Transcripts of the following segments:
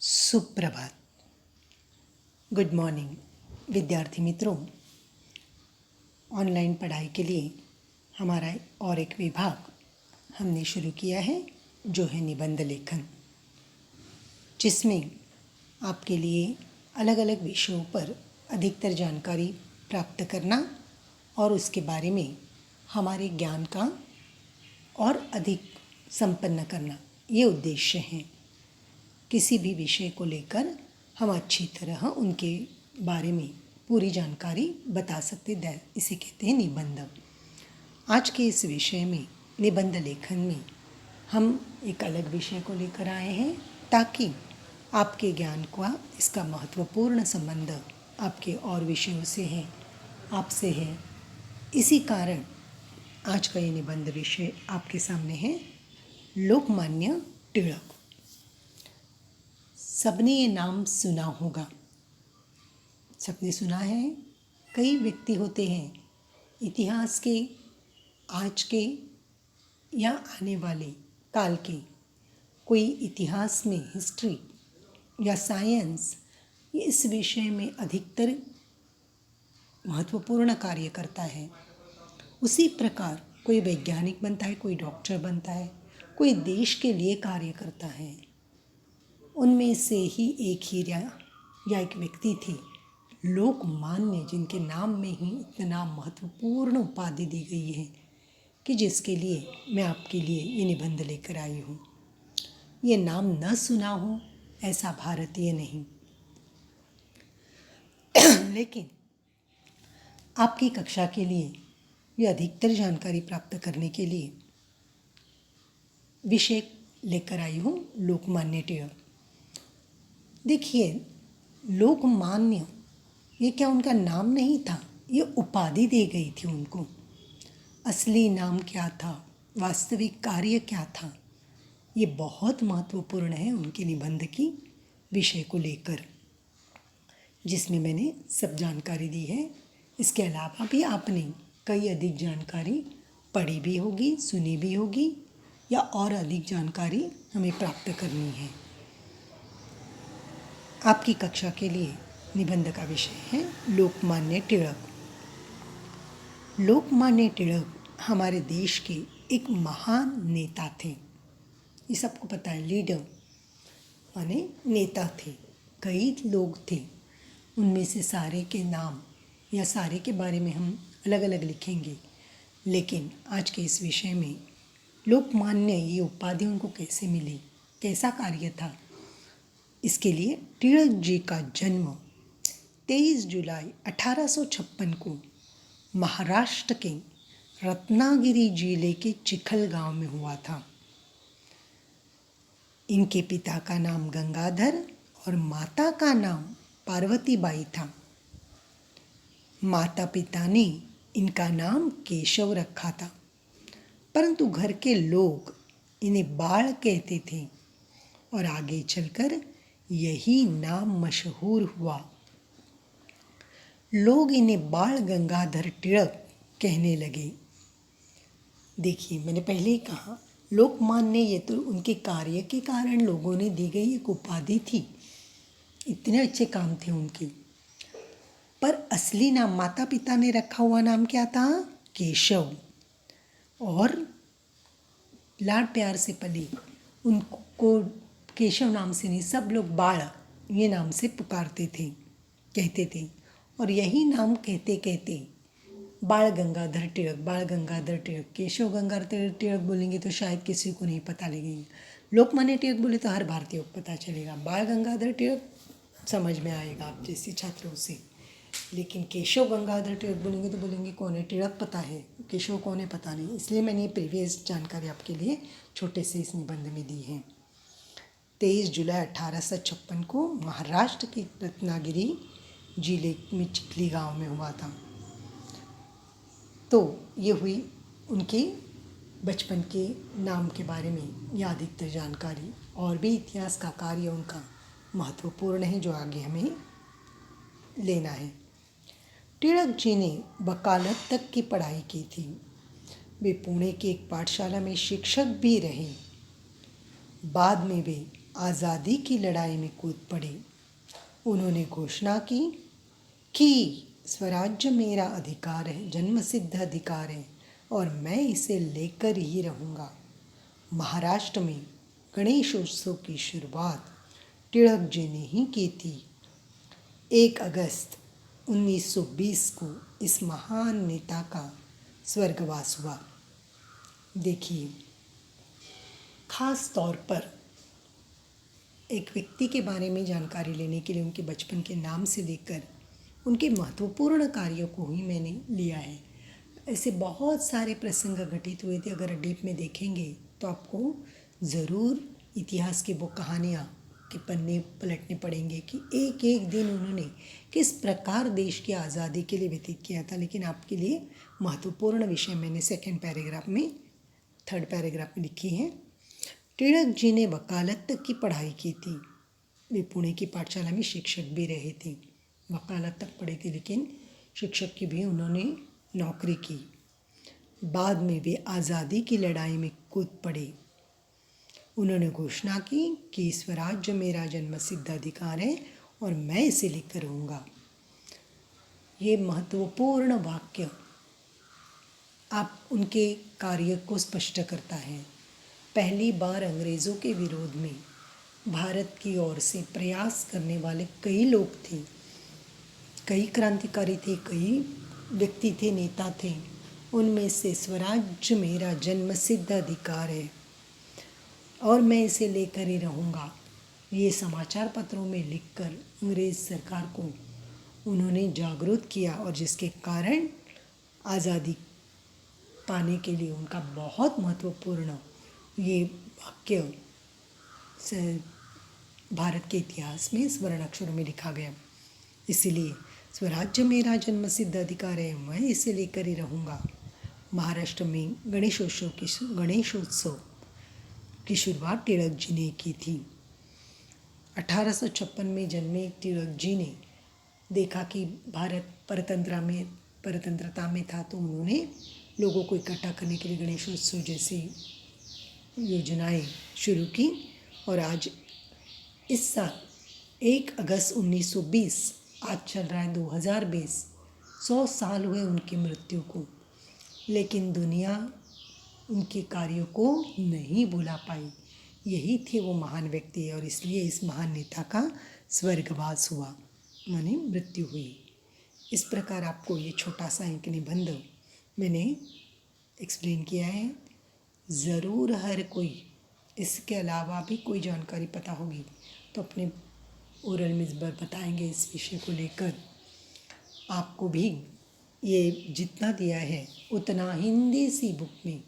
सुप्रभात। Good morning विद्यार्थी मित्रों। ऑनलाइन पढ़ाई के लिए हमारा और एक विभाग हमने शुरू किया है जो है निबंध लेखन, जिसमें आपके लिए अलग अलग विषयों पर अधिकतर जानकारी प्राप्त करना और उसके बारे में हमारे ज्ञान का और अधिक संपन्न करना, ये उद्देश्य हैं। किसी भी विषय को लेकर हम अच्छी तरह उनके बारे में पूरी जानकारी बता सकते हैं, इसे कहते हैं निबंध। आज के इस विषय में निबंध लेखन में हम एक अलग विषय को लेकर आए हैं ताकि आपके ज्ञान का इसका महत्वपूर्ण संबंध आपके और विषयों से है, आपसे है। इसी कारण आज का ये निबंध विषय आपके सामने है लोकमान्य टिळक। सबने ये नाम सुना होगा, सबने सुना है। कई व्यक्ति होते हैं इतिहास के, आज के या आने वाले काल के, कोई इतिहास में हिस्ट्री या साइंस इस विषय में अधिकतर महत्वपूर्ण कार्य करता है। उसी प्रकार कोई वैज्ञानिक बनता है, कोई डॉक्टर बनता है, कोई देश के लिए कार्य करता है। उनमें से ही एक हीरा या एक व्यक्ति थे लोकमान्य, जिनके नाम में ही इतना महत्वपूर्ण उपाधि दी गई है कि जिसके लिए मैं आपके लिए ये निबंध लेकर आई हूँ। ये नाम न सुना हो ऐसा भारतीय नहीं, लेकिन आपकी कक्षा के लिए ये अधिकतर जानकारी प्राप्त करने के लिए विषय लेकर आई हूँ लोकमान्य टिळक। देखिए, लोकमान्य ये क्या उनका नाम नहीं था, ये उपाधि दी गई थी उनको। असली नाम क्या था, वास्तविक कार्य क्या था, ये बहुत महत्वपूर्ण है उनके निबंध की विषय को लेकर, जिसमें मैंने सब जानकारी दी है। इसके अलावा भी आपने कई अधिक जानकारी पढ़ी भी होगी, सुनी भी होगी, या और अधिक जानकारी हमें प्राप्त करनी है। आपकी कक्षा के लिए निबंध का विषय है लोकमान्य टिळक। लोकमान्य टिळक हमारे देश के एक महान नेता थे, ये सबको पता है। लीडर माने नेता थे, कई लोग थे, उनमें से सारे के नाम या सारे के बारे में हम अलग अलग लिखेंगे। लेकिन आज के इस विषय में लोकमान्य ये उपाधि उनको कैसे मिली, कैसा कार्य था, इसके लिए टिळक जी का जन्म 23 जुलाई 1856 को महाराष्ट्र के रत्नागिरी जिले के चिखल गांव में हुआ था। इनके पिता का नाम गंगाधर और माता का नाम पार्वतीबाई था। माता पिता ने इनका नाम केशव रखा था, परंतु घर के लोग इन्हें बाळ कहते थे और आगे चलकर यही नाम मशहूर हुआ। लोग इन्हें बाळ गंगाधर टिळक कहने लगे। देखिए, मैंने पहले ही कहा लोकमान्य ये तो उनके कार्य के कारण लोगों ने दी गई एक उपाधि थी, इतने अच्छे काम थे उनके। पर असली नाम माता पिता ने रखा हुआ नाम क्या था, केशव। और लाड प्यार से पले उनको केशव नाम से नहीं, सब लोग बाळ ये नाम से पुकारते थे, कहते थे। और यही नाम कहते कहते बाळ गंगाधर टिळक, केशव गंगाधर टिळक बोलेंगे तो शायद किसी को नहीं पता लगेगा। लोकमान्य टिळक बोले तो हर भारतीय को पता चलेगा। बाळ गंगाधर टिळक समझ में आएगा आप जैसे छात्रों से, लेकिन केशव गंगाधर टिळक बोलेंगे तो बोलेंगे कौन है, टिळक पता है, केशव कौन है पता नहीं। इसलिए मैंने ये प्रीवियस जानकारी आपके लिए छोटे से इस निबंध में दी है। 23 जुलाई 1856 को महाराष्ट्र के रत्नागिरी जिले में चिखली गांव में हुआ था। तो ये हुई उनके बचपन के नाम के बारे में या अधिकतर जानकारी। और भी इतिहास का कार्य उनका महत्वपूर्ण है जो आगे हमें लेना है। टिळक जी ने वकालत तक की पढ़ाई की थी। वे पुणे के एक पाठशाला में शिक्षक भी रहे। बाद में वे आज़ादी की लड़ाई में कूद पड़े। उन्होंने घोषणा की कि स्वराज्य मेरा अधिकार है, जन्मसिद्ध अधिकार है और मैं इसे लेकर ही रहूँगा। महाराष्ट्र में गणेशोत्सव की शुरुआत टिळक जी ने ही की थी। 1 अगस्त 1920 को इस महान नेता का स्वर्गवास हुआ। देखिए, खास तौर पर एक व्यक्ति के बारे में जानकारी लेने के लिए उनके बचपन के नाम से लेकर उनके महत्वपूर्ण कार्यों को ही मैंने लिया है। ऐसे बहुत सारे प्रसंग घटित हुए थे। अगर डीप में देखेंगे तो आपको ज़रूर इतिहास की वो कहानियाँ के पन्ने पलटने पड़ेंगे कि एक एक दिन उन्होंने किस प्रकार देश की आज़ादी के लिए व्यतीत किया था। लेकिन आपके लिए महत्वपूर्ण विषय मैंने सेकंड पैराग्राफ में, थर्ड पैराग्राफ में लिखी है। टिळक जी ने वकालत तक की पढ़ाई की थी। वे पुणे की पाठशाला में शिक्षक भी रहे थे। वकालत तक पढ़े थे लेकिन शिक्षक की भी उन्होंने नौकरी की। बाद में वे आज़ादी की लड़ाई में कूद पड़े। उन्होंने घोषणा की कि स्वराज्य मेरा जन्मसिद्ध अधिकार है और मैं इसे लेकर रहूँगा। ये महत्वपूर्ण वाक्य आप उनके कार्य को स्पष्ट करता है। पहली बार अंग्रेज़ों के विरोध में भारत की ओर से प्रयास करने वाले कई लोग थे, कई क्रांतिकारी थे, कई व्यक्ति थे, नेता थे। उनमें से स्वराज्य मेरा जन्मसिद्ध अधिकार है और मैं इसे लेकर ही रहूँगा, ये समाचार पत्रों में लिखकर अंग्रेज़ सरकार को उन्होंने जागरूक किया और जिसके कारण आज़ादी पाने के लिए उनका बहुत महत्वपूर्ण ये वाक्य भारत के इतिहास में स्वर्ण अक्षरों में लिखा गया। इसीलिए स्वराज्य मेरा जन्मसिद्ध अधिकार है, मैं इसे लेकर ही रहूँगा। महाराष्ट्र में गणेशोत्सव की शुरुआत टिळक जी ने की थी। 1856 में जन्मे टिळक जी ने देखा कि भारत परतंत्रता में था, तो उन्होंने लोगों को इकट्ठा करने के लिए गणेशोत्सव जैसी योजनाएं शुरू की। और आज इस साल 1 अगस्त 1920, आज चल रहा है 2020, 100 साल हुए उनकी मृत्यु को। लेकिन दुनिया उनके कार्यों को नहीं भुला पाई। यही थे वो महान व्यक्ति और इसलिए इस महान नेता का स्वर्गवास हुआ, माने मृत्यु हुई। इस प्रकार आपको ये छोटा सा एक निबंध मैंने एक्सप्लेन किया है। ज़रूर हर कोई इसके अलावा भी कोई जानकारी पता होगी तो अपने ओरल में बताएंगे इस विषय को लेकर। आपको भी ये जितना दिया है उतना हिंदी सी बुक में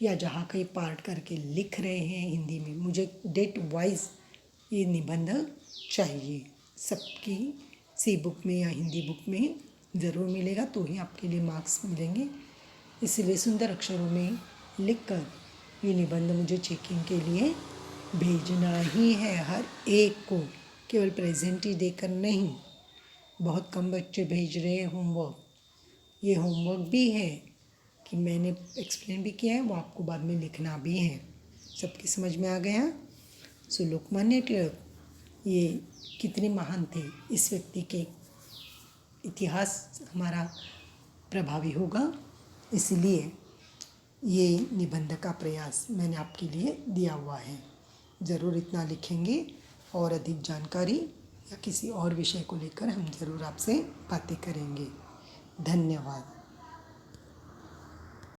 या जहाँ कहीं पार्ट करके लिख रहे हैं हिंदी में, मुझे डेट वाइज ये निबंध चाहिए। सबकी सी बुक में या हिंदी बुक में ज़रूर मिलेगा, तो ही आपके लिए मार्क्स मिलेंगे। इसलिए सुंदर अक्षरों में लिखकर ये निबंध मुझे चेकिंग के लिए भेजना ही है हर एक को, केवल प्रेजेंट ही देकर नहीं। बहुत कम बच्चे भेज रहे हैं होमवर्क। ये होमवर्क भी है कि मैंने एक्सप्लेन भी किया है, वो आपको बाद में लिखना भी है। सबकी समझ में आ गया। सो लोकमान्य तिलक ये कितने महान थे, इस व्यक्ति के इतिहास हमारा प्रभावी होगा। इसलिए ये निबंध का प्रयास मैंने आपके लिए दिया हुआ है। ज़रूर इतना लिखेंगे और अधिक जानकारी या किसी और विषय को लेकर हम ज़रूर आपसे बातें करेंगे। धन्यवाद।